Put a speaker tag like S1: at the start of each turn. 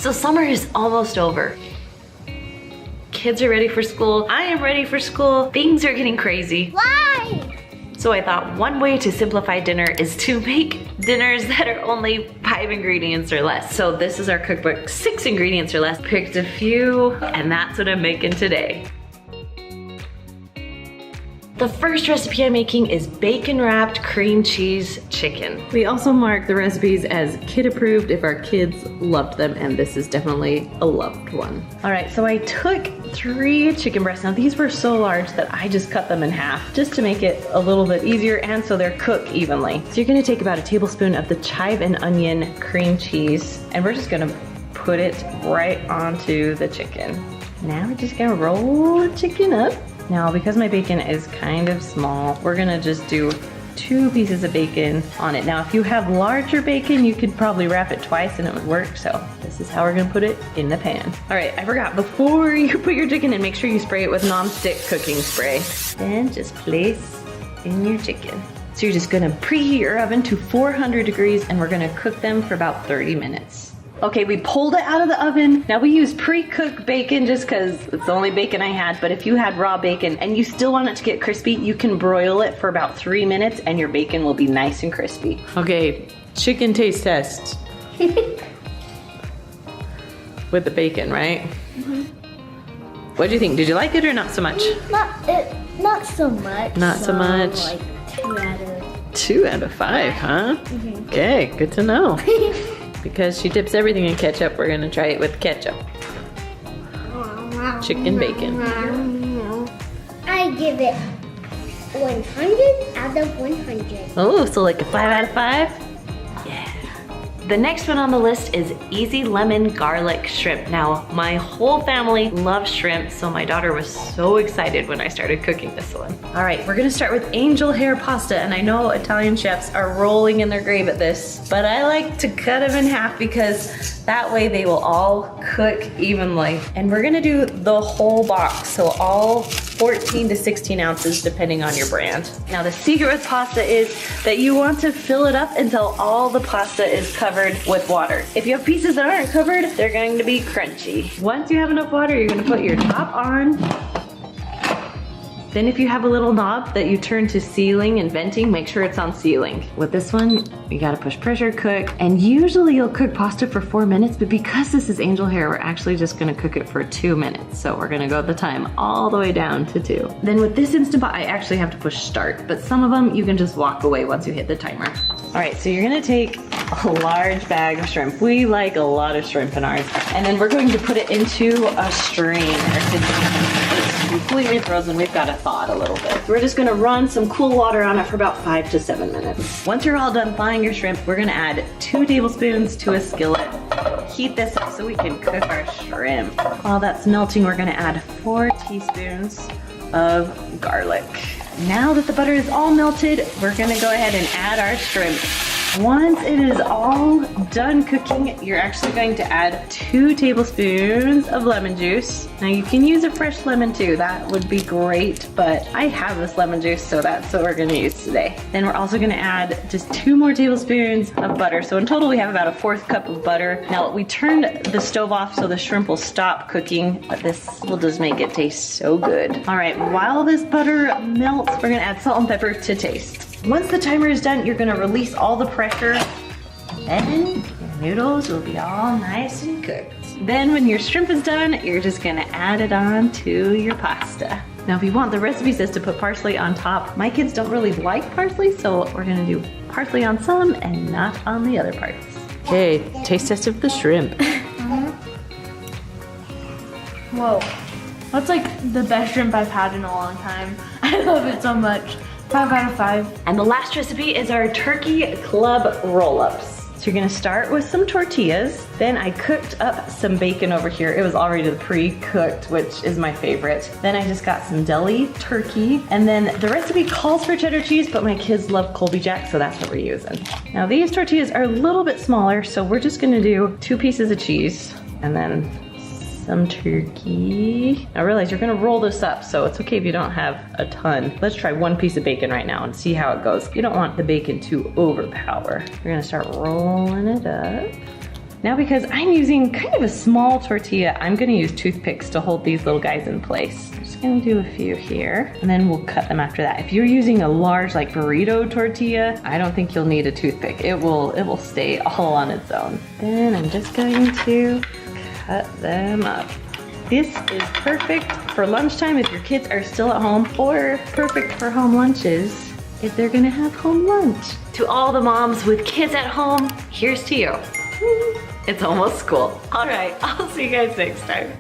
S1: So summer is almost over. Kids are ready for school. I am ready for school. Things are getting crazy.
S2: Why?
S1: So I thought one way to simplify dinner is to make dinners that are only 5 ingredients or less. So this is our cookbook, 6 ingredients or less. Picked a few, and that's what I'm making today. The first recipe I'm making is bacon wrapped cream cheese chicken. We also mark the recipes as kid approved if our kids loved them, and this is definitely a loved one. All right, so I took 3 chicken breasts. Now these were so large that I just cut them in half just to make it a little bit easier and so they're cooked evenly. So you're gonna take about a tablespoon of the chive and onion cream cheese, and we're just gonna put it right onto the chicken. Now we're just gonna roll the chicken up. Now, because my bacon is kind of small, we're gonna just do 2 pieces of bacon on it. Now, if you have larger bacon, you could probably wrap it twice and it would work. So this is how we're gonna put it in the pan. All right, I forgot, before you put your chicken in, make sure you spray it with non-stick cooking spray. Then just place in your chicken. So you're just gonna preheat your oven to 400 degrees and we're gonna cook them for about 30 minutes. Okay, we pulled it out of the oven. Now we use pre-cooked bacon just because it's the only bacon I had, but if you had raw bacon and you still want it to get crispy, you can broil it for about 3 minutes and your bacon will be nice and crispy. Okay, chicken taste test. With the bacon, right? Mm-hmm. What do you think? Did you like it or not so much?
S2: Not so much.
S1: Not so much.
S2: Like 2 out of
S1: 2 out of 5, huh?
S2: Mm-hmm.
S1: Okay, good to know. Because she dips everything in ketchup, we're gonna try it with ketchup. Chicken bacon.
S2: I give it 100 out of 100.
S1: Oh, so like a 5 out of 5? Yeah. The next one on the list is easy lemon garlic shrimp. Now, my whole family loves shrimp, so my daughter was so excited when I started cooking this one. All right, we're gonna start with angel hair pasta, and I know Italian chefs are rolling in their grave at this, but I like to cut them in half because that way they will all cook evenly. And we're gonna do the whole box, so all 14 to 16 ounces depending on your brand. Now the secret with pasta is that you want to fill it up until all the pasta is covered with water. If you have pieces that aren't covered, they're going to be crunchy. Once you have enough water, you're gonna put your top on. Then if you have a little knob that you turn to sealing and venting, make sure it's on sealing. With this one, you gotta push pressure cook, and usually you'll cook pasta for 4 minutes, but because this is angel hair, we're actually just gonna cook it for 2 minutes. So we're gonna go the time all the way down to 2. Then with this Instant Pot, I actually have to push start, but some of them you can just walk away once you hit the timer. All right, so you're gonna take a large bag of shrimp. We like a lot of shrimp in ours. And then we're going to put it into a strainer. It's completely frozen. We've got to thaw it a little bit. We're just gonna run some cool water on it for about 5 to 7 minutes. Once you're all done thawing your shrimp, we're gonna add 2 tablespoons to a skillet. Heat this up so we can cook our shrimp. While that's melting, we're gonna add 4 teaspoons of garlic. Now that the butter is all melted, we're gonna go ahead and add our shrimp. Once it is all done cooking, you're actually going to add 2 tablespoons of lemon juice. Now you can use a fresh lemon too, that would be great, but I have this lemon juice, so that's what we're gonna use today. Then we're also gonna add just 2 more tablespoons of butter. So in total we have about a 1/4 cup of butter. Now we turned the stove off so the shrimp will stop cooking, but this will just make it taste so good. All right, while this butter melts, we're gonna add salt and pepper to taste. Once the timer is done, you're gonna release all the pressure, and your noodles will be all nice and cooked. Then when your shrimp is done, you're just gonna add it on to your pasta. Now if you want, the recipe says to put parsley on top. My kids don't really like parsley, so we're gonna do parsley on some and not on the other parts. Okay, taste test of the shrimp.
S3: Whoa, that's like the best shrimp I've had in a long time. I love it so much. 5 out of 5.
S1: And the last recipe is our turkey club roll-ups. So you're gonna start with some tortillas. Then I cooked up some bacon over here. It was already pre-cooked, which is my favorite. Then I just got some deli turkey. And then the recipe calls for cheddar cheese, but my kids love Colby Jack, so that's what we're using. Now these tortillas are a little bit smaller, so we're just gonna do 2 pieces of cheese and then some turkey. I realize you're gonna roll this up, so it's okay if you don't have a ton. Let's try 1 piece of bacon right now and see how it goes. You don't want the bacon to overpower. We're gonna start rolling it up. Now because I'm using kind of a small tortilla, I'm gonna use toothpicks to hold these little guys in place. I'm just gonna do a few here, and then we'll cut them after that. If you're using a large like burrito tortilla, I don't think you'll need a toothpick. It will stay all on its own. Then I'm just going to cut them up. This is perfect for lunchtime if your kids are still at home, or perfect for home lunches if they're gonna have home lunch. To all the moms with kids at home, here's to you. It's almost school. All right, I'll see you guys next time.